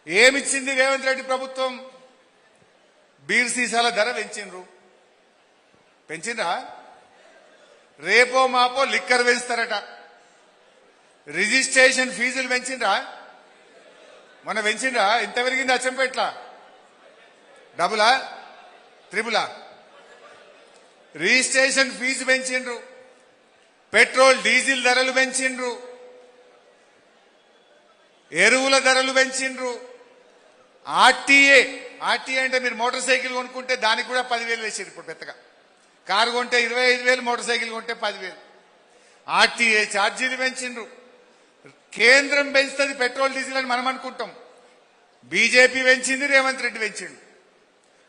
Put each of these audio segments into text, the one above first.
ఏమిచ్చింది రేవంత్ రెడ్డి ప్రభుత్వం? బీర్ సీసాల ధర పెంచిండ్రా? రేపో మాపో లిక్కర్ పెంచుతారట. రిజిస్ట్రేషన్ ఫీజులు పెంచిండ్రా? మొన్న పెంచిండ్రా? ఎంత పెరిగింది అచ్చంపేట్ల? డబులా ట్రిపులా? రిజిస్ట్రేషన్ ఫీజు పెంచిండ్రు, పెట్రోల్ డీజిల్ ధరలు పెంచిండ్రు, ఎరువుల ధరలు పెంచిండ్రు. ఆర్టీఏ అంటే మీరు మోటార్ సైకిల్ కొనుక్కుంటే దానికి కూడా 10,000 వేసారు. ఇప్పుడు పెద్దగా కారు కొంటే 25,000, మోటార్ సైకిల్ కొంటే 10,000. ఆర్టీఏ ఛార్జీలు పెంచిండ్రు. కేంద్రం పెంచుతుంది పెట్రోల్ డీజిల్ అని మనం అనుకుంటాం. బీజేపీ పెంచింది, రేవంత్ రెడ్డి పెంచిండు.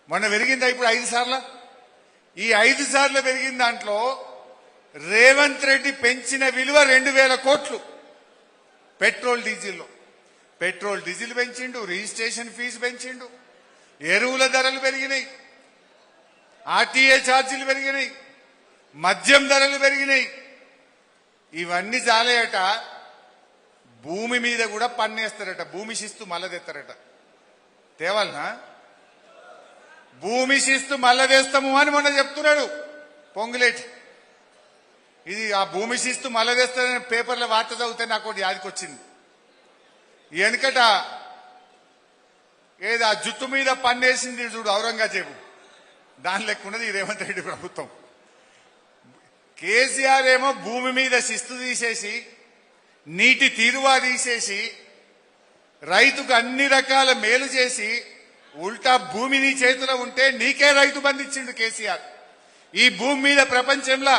మొన్న పెరిగిందా? ఇప్పుడు 5 సార్లు. ఈ 5 సార్లు పెరిగిన దాంట్లో రేవంత్ రెడ్డి పెంచిన విలువ 2,000 కోట్లు పెట్రోల్ డీజిల్లో. పెట్రోల్ డీజిల్ పెంచిండు, రిజిస్ట్రేషన్ ఫీజు పెంచిండు, ఎరువుల ధరలు పెరిగినాయి, ఆర్టీఏ ఛార్జీలు పెరిగినాయి, మద్యం ధరలు పెరిగినాయి. ఇవన్నీ చాలేయట. భూమి మీద కూడా పన్నేస్తారట. భూమి శిస్తు మళ్ళా తెస్తారట. తేవాలనా? భూమి శిస్తు మళ్ళా తెస్తాము అని మొన్న చెప్తున్నాడు పొంగులేటి. ఇది ఆ భూమి శిస్తు మళ్ళా తెస్తారని పేపర్లో వార్త చదివితే నాకు ఒకటి యాదికొచ్చింది. వెనకట ఏదో ఆ జుట్టు మీద పన్నేసింది చూడు ఔరంగజేబు, దాని లెక్కున్నది ఈ రేవంత్ రెడ్డి ప్రభుత్వం. కేసీఆర్ ఏమో భూమి మీద శిస్తు తీసేసి, నీటి తీరువా తీసేసి, రైతుకు అన్ని రకాల మేలు చేసి, ఉల్టా భూమి నీ చేతిలో ఉంటే నీకే రైతు బంధించిండు కేసీఆర్. ఈ భూమి మీద ప్రపంచంలో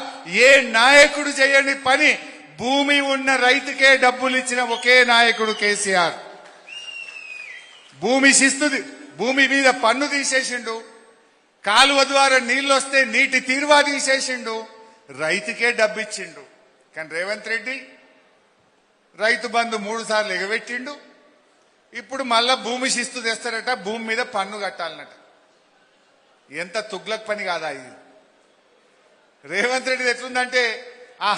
ఏ నాయకుడు చేయని పని భూమి ఉన్న రైతుకే డబ్బులు ఇచ్చిన ఒకే నాయకుడు కేసీఆర్. భూమి శిస్తుది, భూమి మీద పన్ను తీసేసిండు, కాలువ ద్వారా నీళ్లు వస్తే నీటి తీరువా తీసేసిండు, రైతుకే డబ్బు ఇచ్చిండు. కానీ రేవంత్ రెడ్డి రైతు బంధు 3 సార్లు ఎగబెట్టిండు. ఇప్పుడు మళ్ళా భూమి శిస్తు తెస్తారట, భూమి మీద పన్ను కట్టాలన్నట. ఎంత తుగ్లక్ పని కాదా ఇది? రేవంత్ రెడ్డి ఎట్లుందంటే ఆ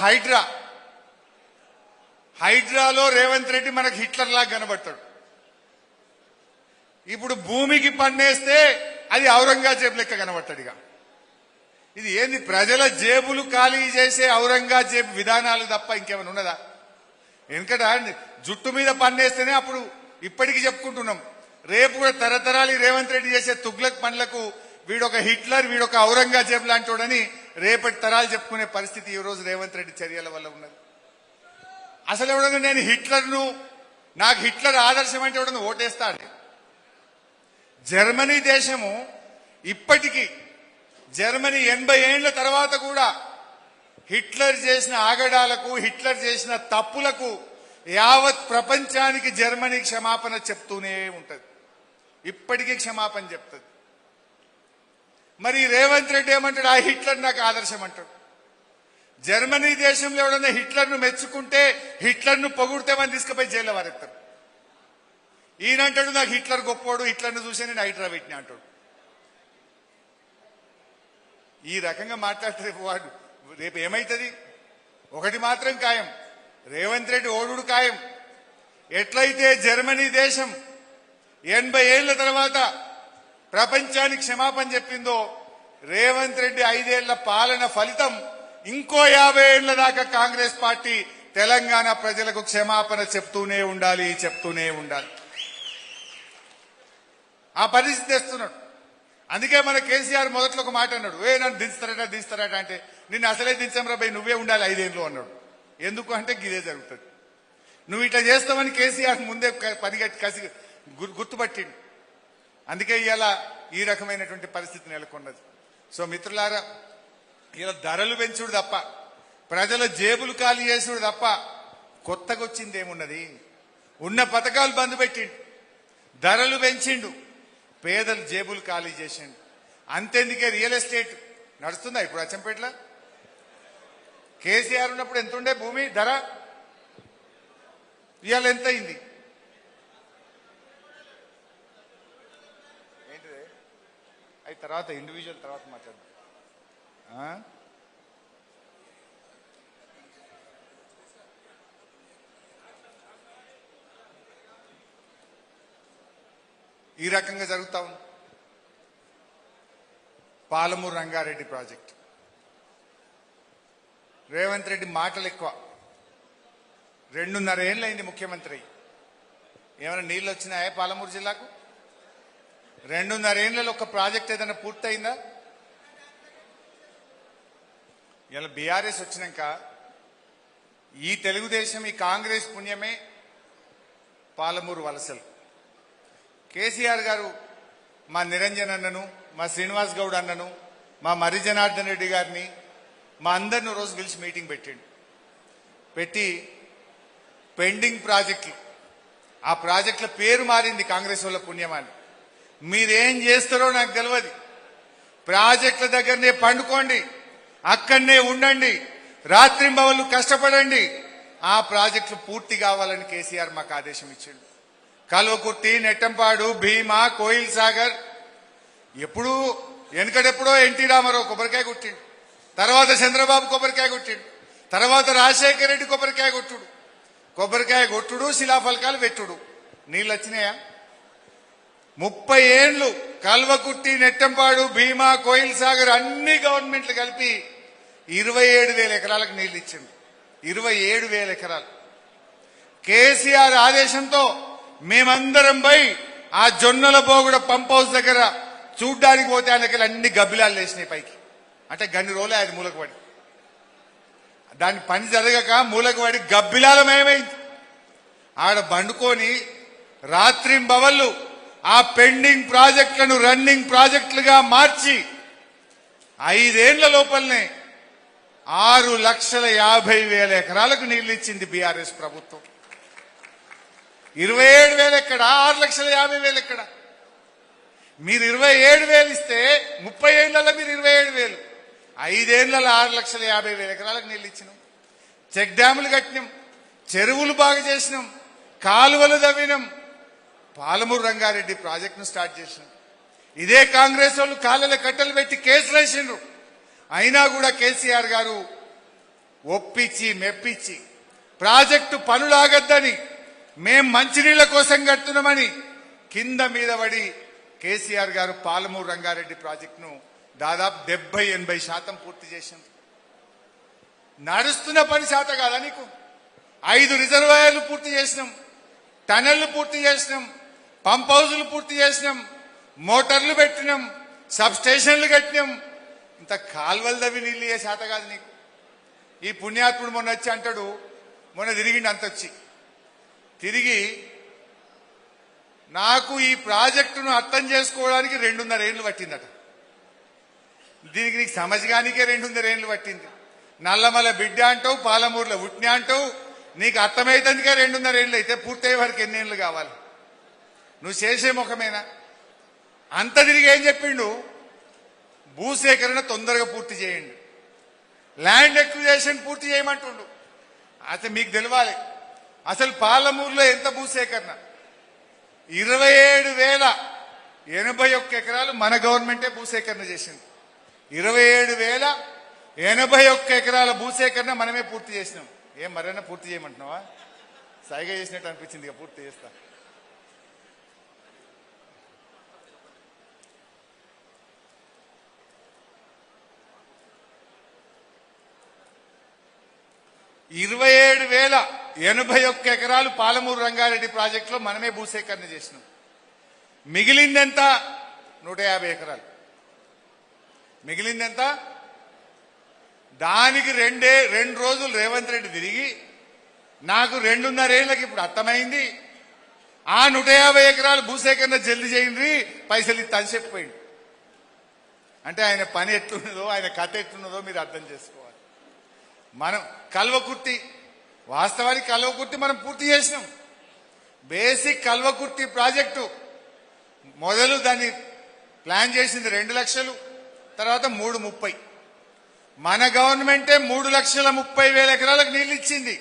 హైడ్రాలో రేవంత్ రెడ్డి మనకు హిట్లర్ లాగా కనబడతాడు. ఇప్పుడు భూమికి పన్నేస్తే అది ఔరంగజేబు లెక్క కనబడతాడు. ఇక ఇది ఏంది? ప్రజల జేబులు ఖాళీ చేసే ఔరంగజేబు విధానాలు తప్ప ఇంకేమైనా ఉన్నదా? ఎందుకంటే జుట్టు మీద పన్నేస్తేనే అప్పుడు ఇప్పటికీ చెప్పుకుంటున్నాం. రేపు కూడా తరతరాలు రేవంత్ రెడ్డి చేసే తుగ్లక్ పనులకు వీడొక హిట్లర్, వీడొక ఔరంగజేబు లాంటోడని రేపటి తరాలు చెప్పుకునే పరిస్థితి ఈ రోజు రేవంత్ రెడ్డి చర్యల వల్ల ఉన్నది. అసలు ఎవడన్నా నేను హిట్లర్ను, నాకు హిట్లర్ ఆదర్శం అంటే ఎవడన్నా ఓటేస్తాడు? జర్మనీ దేశము ఇప్పటికీ, జర్మనీ 80 ఏళ్ల తర్వాత కూడా హిట్లర్ చేసిన ఆగడాలకు, హిట్లర్ చేసిన తప్పులకు యావత్ ప్రపంచానికి జర్మనీ క్షమాపణ చెప్తూనే ఉంటది. ఇప్పటికీ క్షమాపణ చెప్తుంది. మరి రేవంత్ రెడ్డి ఏమంటాడు? ఆ హిట్లర్ నాకు ఆదర్శం అంటాడు. జర్మనీ దేశంలో ఎవడన్నా హిట్లర్ను మెచ్చుకుంటే, హిట్లర్ను పొగుడితే మనం తీసుకుపోయి జైల్లో వారెత్తారు. ఈయనంటాడు నాకు హిట్లర్ గొప్పోడు, హిట్లర్ను చూసే నేను హైడ్రా పెట్టినా అంటాడు. ఈ రకంగా మాట్లాడితే వాడు రేపు ఏమైతుంది? ఒకటి మాత్రం ఖాయం, రేవంత్ రెడ్డి ఓడుడు ఖాయం. ఎట్లయితే జర్మనీ దేశం 80 ఏళ్ల తర్వాత ప్రపంచానికి క్షమాపణ చెప్పిందో, రేవంత్ రెడ్డి 5 ఏళ్ల పాలన ఫలితం ఇంకో 50 ఏళ్ల దాకా కాంగ్రెస్ పార్టీ తెలంగాణ ప్రజలకు క్షమాపణ చెప్తూనే ఉండాలి. ఆ పరిస్థితి తెస్తున్నాడు. అందుకే మన కేసీఆర్ మొదట్లో ఒక మాట అన్నాడు, నన్ను దించుతారట అంటే, నిన్ను అసలే దించంరా భయ్, నువ్వే ఉండాలి 5 ఏళ్ళు అన్నాడు. ఎందుకు అంటే ఇదే జరుగుతుంది. నువ్వు ఇట్లా చేస్తావని కేసీఆర్ ముందే కసి గుర్తుపట్టిండు. అందుకే ఇవాళ ఈ రకమైనటువంటి పరిస్థితి నెలకొన్నది. సో మిత్రులారా, ఇలా ధరలు పెంచుడు తప్ప, ప్రజల జేబులు ఖాళీ చేసుడు తప్ప కొత్తగా వచ్చింది ఏమున్నది? ఉన్న పథకాలు బంద్ పెట్టిండు, ధరలు పెంచిండు, పేదల జేబులు ఖాళీ చేసిండు. అంతెందుకే రియల్ ఎస్టేట్ నడుస్తుందా ఇప్పుడు అచ్చంపేటలో? కేసీఆర్ ఉన్నప్పుడు ఎంత ఉండే భూమి ధర, ఇవాళ ఎంత అయింది? ఏంటిది? అవి తర్వాత ఇండివిజువల్ తర్వాత మాట్లాడదాం. ఈ రకంగా జరుగుతా ఉంది. పాలమూరు రంగారెడ్డి ప్రాజెక్ట్, రేవంత్ రెడ్డి మాటలు ఎక్కువ. 2.5 ఏళ్ళైంది ముఖ్యమంత్రి. ఏమైనా నీళ్ళు వచ్చినాయా పాలమూరు జిల్లాకు? 2.5 ఏళ్లలో ఒక ప్రాజెక్ట్ ఏదైనా పూర్తయిందా? ఇలా బీఆర్ఎస్ వచ్చినాక ఈ తెలుగుదేశం, ఈ కాంగ్రెస్ పుణ్యమే పాలమూరు వలసలు. కేసీఆర్ గారు మా నిరంజన్ అన్నను, మా శ్రీనివాస్ గౌడ్ అన్నను, మా మర్రి జనార్దన్ రెడ్డి గారిని, మా అందరిని రోజు పిలిచి మీటింగ్ పెట్టి పెండింగ్ ప్రాజెక్టులు, ఆ ప్రాజెక్టుల పేరు మారింది కాంగ్రెస్ వాళ్ళ పుణ్యమాని. మీరేం చేస్తారో నాకు తెలియదు. ప్రాజెక్టుల దగ్గరనే పండుకోండి, అక్కడనే ఉండండి, రాత్రింబవళ్ళు కష్టపడండి. ఆ ప్రాజెక్టులు పూర్తి కావాలని కేసీఆర్ మాకు ఆదేశం ఇచ్చాడు. కల్వకుర్తి, నెట్టంపాడు, భీమా, కోయిల్ సాగర్, ఎప్పుడూ వెనకడెప్పుడో ఎన్టీ రామారావు కొబ్బరికాయ కొట్టిండు, తర్వాత చంద్రబాబు కొబ్బరికాయ కొట్టిండు, తర్వాత రాజశేఖర రెడ్డి కొబ్బరికాయ కొట్టుడు, శిలాఫలకాలు పెట్టుడు. నీళ్ళు వచ్చినాయా? 30 ఏళ్లు కల్వకుర్తి, నెట్టంపాడు, భీమా, కోయిల్ సాగర్ అన్ని గవర్నమెంట్లు కలిపి 27,000 ఎకరాలకు నీళ్లు ఇచ్చింది. 27,000 ఎకరాలు. కేసీఆర్ ఆదేశంతో మేమందరం పోయి ఆ జొన్నల బోగుడ పంప్ హౌస్ దగ్గర చూడ్డానికి పోతే ఆయనకి అన్ని గబ్బిలాలు లేచినాయి పైకి. అంటే గన్ని రోజులే అది మూలకు పడి, దాని పని జరగక మూలకు పడి గబ్బిలాలమయమైంది. ఆడ బండుకొని రాత్రింబవళ్ళు ఆ పెండింగ్ ప్రాజెక్టులను రన్నింగ్ ప్రాజెక్టులుగా మార్చి 5 ఏళ్ల లోపలనే 6,50,000 ఎకరాలకు నీళ్లు ఇచ్చింది బీఆర్ఎస్ ప్రభుత్వం. 27,000 ఎక్కడ, 6,50,000 ఎక్కడ? మీరు 27,000 ఇస్తే 30 ఏళ్లలో మీరు 27,000, 5 ఏళ్లలో 6,50,000 ఎకరాలకు నీళ్లు ఇచ్చినాం. చెక్ డ్యాములు కట్టినాం, చెరువులు బాగు చేసినాం, కాలువలు తవ్వినాం, పాలమూరు రంగారెడ్డి ప్రాజెక్టును స్టార్ట్ చేసినాం. ఇదే కాంగ్రెస్ వాళ్ళు కాళ్ళలో కట్టెలు పెట్టి కేసులు వేసిండ్రు. అయినా కూడా కేసీఆర్ గారు ఒప్పించి మెప్పించి ప్రాజెక్టు పనులాగద్దని, మేం మంచినీళ్ల కోసం కడుతున్నామని కింద మీద పడి కేసీఆర్ గారు పాలమూరు రంగారెడ్డి ప్రాజెక్టును దాదాపు 70-80% పూర్తి చేసింది. నడుస్తున్న పని శాత కాదా నీకు? 5 రిజర్వాయర్లు పూర్తి చేసినాం, టనెళ్లు పూర్తి చేసినాం, పంప్ హౌజులు పూర్తి చేసినాం, మోటార్లు పెట్టినాం, సబ్ స్టేషన్లు కట్టినాం. ఇంత కాల్వలు తవ్వి నీళ్ళు ఏ శాత కాదు నీకు. ఈ పుణ్యాత్ముడు మొన్న వచ్చి అంటాడు, మొన్న తిరిగిండి అంతొచ్చి తిరిగి నాకు ఈ ప్రాజెక్టును అర్థం చేసుకోవడానికి 2.5 ఏళ్లు పట్టిందట. దీనికి నీకు సమజ్గానికే 2.5 ఏళ్లు పట్టింది. నల్లమల బిడ్డ అంటావు, పాలమూరులో ఉట్నా అంటావు, నీకు అర్థమైతందుకే 2.5 ఏళ్లు అయితే పూర్తయ్యే వరకు ఎన్ని ఏళ్లు కావాలి? నువ్వు చేసే ముఖమేనా? అంత తిరిగి ఏం చెప్పిండు? భూసేకరణ తొందరగా పూర్తి చేయండి, ల్యాండ్ ఎక్విజేషన్ పూర్తి చేయమంటుండు. అసలు మీకు తెలవాలి, అసలు పాలమూరులో ఎంత భూసేకరణ? 27,081 ఎకరాలు మన గవర్నమెంటే భూసేకరణ చేసింది. 27,081 ఎకరాల భూసేకరణ మనమే పూర్తి చేసినాం. ఏం మరైనా పూర్తి చేయమంటున్నావా? సైగా చేసినట్టు అనిపించింది, ఇక పూర్తి చేస్తా. ఇరవై 27,081 ఎకరాలు పాలమూరు రంగారెడ్డి ప్రాజెక్టులో మనమే భూసేకరణ చేసినాం. మిగిలిందెంత? 150 ఎకరాలు. మిగిలిందెంత? దానికి 2 రోజులు రేవంత్ రెడ్డి తిరిగి నాకు 2.5 ఏళ్లకి ఇప్పుడు అర్థమైంది, ఆ 150 ఎకరాలు భూసేకరణ జల్ది చేయండి, పైసలు ఇస్తా అని చెప్పిపోయింది. అంటే ఆయన పని ఎట్లున్నదో, ఆయన కథ ఎట్లున్నదో మీరు అర్థం చేసుకోవాలి. మనం కల్వకుర్తి, వాస్తవానికి కల్వకుర్తి మనం పూర్తి చేసినాం. బేసిక్ కల్వకుర్తి ప్రాజెక్టు మొదలు దాన్ని ప్లాన్ చేసింది 2 లక్షలు, తర్వాత 330. మన గవర్నమెంటే 3,30,000 ఎకరాలకు నీళ్లు ఇచ్చింది.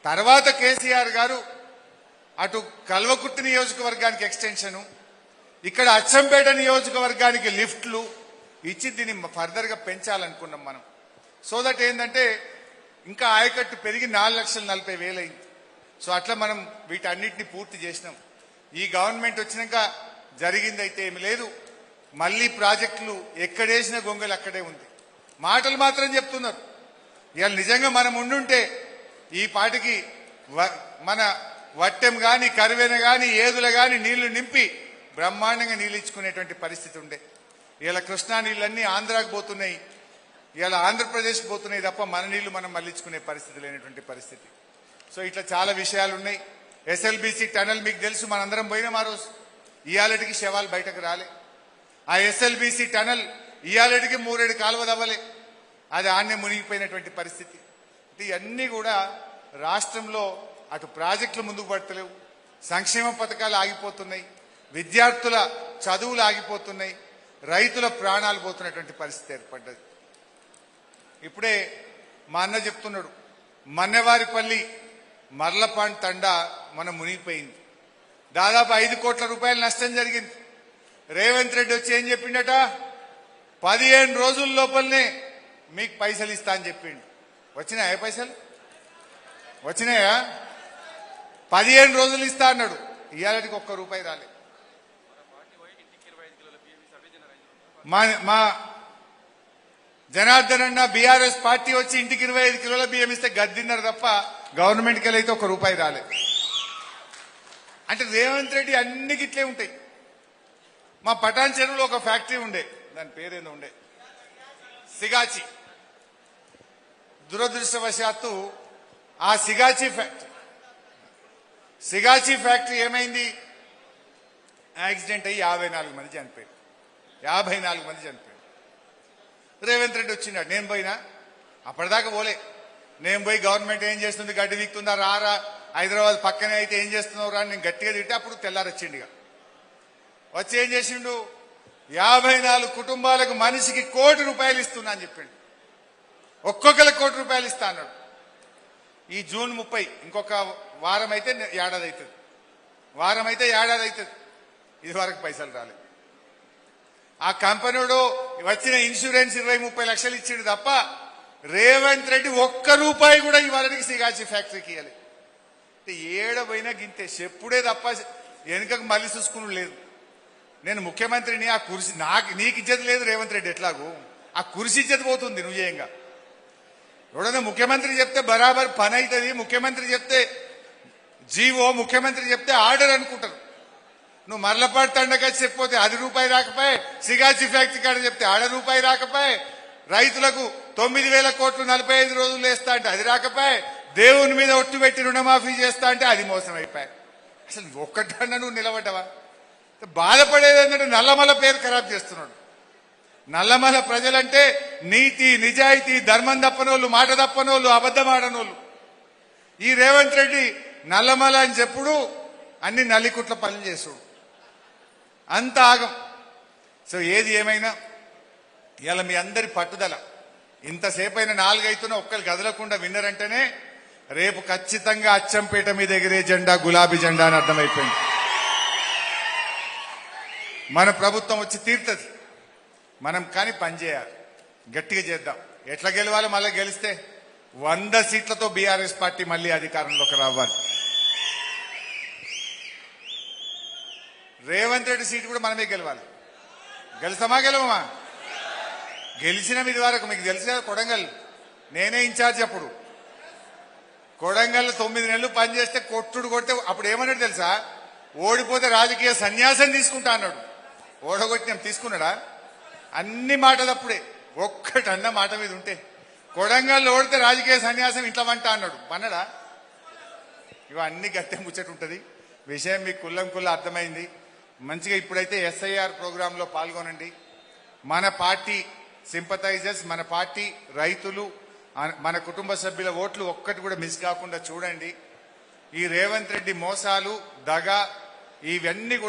తర్వాత కేసీఆర్ గారు అటు కల్వకుర్తి నియోజకవర్గానికి ఎక్స్టెన్షను, ఇక్కడ అచ్చంపేట నియోజకవర్గానికి లిఫ్ట్లు ఇచ్చి దీన్ని ఫర్దర్ గా పెంచాలనుకున్నాం మనం. సో దట్ ఏంటంటే ఇంకా ఆయకట్టు పెరిగి 4,40,000 అయింది. సో అట్లా మనం వీటన్నిటిని పూర్తి చేసినాం. ఈ గవర్నమెంట్ వచ్చినాక జరిగిందైతే ఏమి లేదు. మళ్ళీ ప్రాజెక్టులు ఎక్కడేసిన గొంగలు అక్కడే ఉంది. మాటలు మాత్రం చెప్తున్నారు. ఇవాళ నిజంగా మనం ఉండుంటే ఈ పాటికి మన వట్టెం గాని కరువెన గాని ఏదుల గాని నీళ్లు నింపి బ్రహ్మాండంగా నీళ్ళు ఇచ్చుకునేటువంటి పరిస్థితి ఉండే. ఇలా కృష్ణా నీళ్ళన్నీ ఆంధ్రాకు పోతున్నాయి, ఇలా ఆంధ్రప్రదేశ్కి పోతున్నాయి తప్ప మన నీళ్లు మనం మళ్లించుకునే పరిస్థితి లేనటువంటి పరిస్థితి. సో ఇట్లా చాలా విషయాలు ఉన్నాయి. ఎస్ఎల్బీసీ టనల్ మీకు తెలుసు, మనందరం పోయినాం ఆ రోజు. ఇయాలటికి శవాలు బయటకు రాలే. ఆ ఎస్ఎల్బీసీ టనల్ ఇయాలటికి 3 కాలువ దవ్వలే, అది ఆన్నే మునిగిపోయినటువంటి పరిస్థితి. ఇవన్నీ కూడా రాష్ట్రంలో అటు ప్రాజెక్టులు ముందుకు పడతలేవు, సంక్షేమ పథకాలు ఆగిపోతున్నాయి, విద్యార్థుల చదువులు ఆగిపోతున్నాయి, రైతుల ప్రాణాలు పోతున్నటువంటి పరిస్థితి ఏర్పడ్డది. ఇప్పుడే మా అన్న చెప్తున్నాడు, మన్నెవారిపల్లి మర్లపాండ్ తండా మనం మునిగిపోయింది. దాదాపు 5 కోట్ల రూపాయల నష్టం జరిగింది. రేవంత్ రెడ్డి వచ్చి ఏం చెప్పిండట, 15 రోజుల లోపలనే మీకు పైసలు ఇస్తా అని చెప్పిండు. వచ్చినాయా పైసలు? వచ్చినాయా? 15 రోజులు ఇస్తా అన్నాడు. ఇవాళకి ₹1 రాలే. మా జనార్దన్ అన్న బీఆర్ఎస్ పార్టీ వచ్చి ఇంటికి 25 కిలోల బియ్యం ఇస్తే గద్దిన్నారు తప్ప గవర్నమెంట్కి అయితే ₹1 రాలే. అంటే రేవంత్ రెడ్డి అన్ని గిట్లే ఉంటాయి. మా పటాన్ చెరువులో ఒక ఫ్యాక్టరీ ఉండే, దాని పేరేందో ఉండే, సిగాచి. దురదృష్టవశాత్తు ఆ సిగాచి ఫ్యాక్టరీ ఏమైంది, యాక్సిడెంట్ అయ్యి 54 మంది చనిపోయారు. 54 మంది చనిపోయారు. రేవంత్ రెడ్డి వచ్చినాడు, నేను పోయినా, అప్పటిదాకా పోలే. నేను పోయి గవర్నమెంట్ ఏం చేస్తుంది, గడ్డి వీక్తుందా, రారా, హైదరాబాద్ పక్కనే అయితే ఏం చేస్తున్నావు రా, నేను గట్టిగా తింటే అప్పుడు తెల్లారొచ్చిండిగా. వచ్చి ఏం చేసిండు, 54 కుటుంబాలకు మనిషికి ₹1 ఇస్తున్నా అని చెప్పిండు. ఒక్కొక్కరికి ₹1 ఇస్తా అన్నాడు. ఈ జూన్ 30 ఇంకొక వారం అయితే ఏడాది అవుతుంది. ఇది వరకు పైసలు రాలేదు. ఆ కంపెనీడు వచ్చిన ఇన్సూరెన్స్ 20-30 లక్షలు ఇచ్చిండు తప్ప రేవంత్ రెడ్డి ₹1 కూడా ఇవాళకి సిగాచి ఫ్యాక్టరీకి ఇవ్వాలి. ఏడపోయినా గింతే చెప్పుడే తప్ప వెనుకకు మళ్ళీ చూసుకుని లేదు. నేను ముఖ్యమంత్రిని, ఆ కుర్చీ నీకు ఇచ్చేది లేదు రేవంత్ రెడ్డి, ఎట్లాగూ ఆ కుర్చీ ఇచ్చేది పోతుంది నువ్వు చేయంగా. ఎవడన్నా ముఖ్యమంత్రి చెప్తే బరాబర్ పని అవుతుంది, ముఖ్యమంత్రి చెప్తే జీవో, ముఖ్యమంత్రి చెప్తే ఆర్డర్ అనుకుంటారు. నువ్వు మర్లపాటి తండగా చెప్పిపోతే ₹10 రాకపోయే, సిగాచి ఫ్యాక్టరీ కాడ చెప్తే ₹1 రాకపోయే, రైతులకు 9,000 కోట్లు 45 రోజులు వేస్తా అంటే అది రాకపోయే, దేవుని మీద ఒట్టు పెట్టి రుణమాఫీ చేస్తా అంటే అది మోసం అయిపోయాయి. అసలు ఒక్కటన్నా నువ్వు నిలబడ్డవా? బాధపడేది ఏంటంటే నల్లమల పేరు ఖరాబ్ చేస్తున్నాడు. నల్లమల ప్రజలంటే నీతి నిజాయితీ ధర్మం తప్పనోళ్ళు, మాట తప్పనోళ్ళు, అబద్ధం ఆడనోళ్ళు. ఈ రేవంత్ రెడ్డి నల్లమల అని చెప్పుడు అన్ని నల్లికుట్ల పనులు చేసుడు, అంత ఆగం. సో ఏది ఏమైనా ఇలా మీ అందరి పట్టుదల, ఇంతసేపు అయినా 4 అవుతున్నా ఒక్కరు కదలకుండా విన్నరంటేనే రేపు ఖచ్చితంగా అచ్చంపేట మీద ఎగిరే జెండా గులాబీ జెండా అని అర్థమైపోయింది. మన ప్రభుత్వం వచ్చి తీరుతుంది. మనం కానీ పనిచేయాలి, గట్టిగా చేద్దాం. ఎట్లా గెలవాలి? మళ్ళీ గెలిస్తే 100 సీట్లతో బీఆర్ఎస్ పార్టీ మళ్ళీ అధికారంలోకి రావాలి. రేవంత్ రెడ్డి సీటు కూడా మనమే గెలవాలి. గెలుస్తామా గెలవమా? గెలిచిన ఇది వరకు మీకు తెలుసు కదా, కొడంగల్ నేనే ఇన్ఛార్జ్. అప్పుడు కొడంగల్ 9 నెలలు పనిచేస్తే కొడితే అప్పుడు ఏమన్నాడు తెలుసా, ఓడిపోతే రాజకీయ సన్యాసం తీసుకుంటా అన్నాడు. ఓడగొట్టినాం, తీసుకున్నాడా? అన్ని మాటలు అప్పుడే, ఒక్కటన్న మాట మీద ఉంటే కొడంగల్లో ఓడితే రాజకీయ సన్యాసం ఇంట్లో వంట అన్నాడు. అన్నాడా? ఇవన్నీ గట్టె ముచ్చట ఉంటుంది. విషయం మీకు కుల్ల అర్థమైంది. మంచిగా ఇప్పుడైతే ఎస్ఐఆర్ ప్రోగ్రాంలో పాల్గొనండి. మన పార్టీ సింపథైజర్స్, మన పార్టీ రైతులు, మన కుటుంబ సభ్యుల ఓట్లు ఒక్కటి కూడా మిస్ కాకుండా చూడండి. ఈ రేవంత్ రెడ్డి మోసాలు, దగ ఇవన్నీ కూడా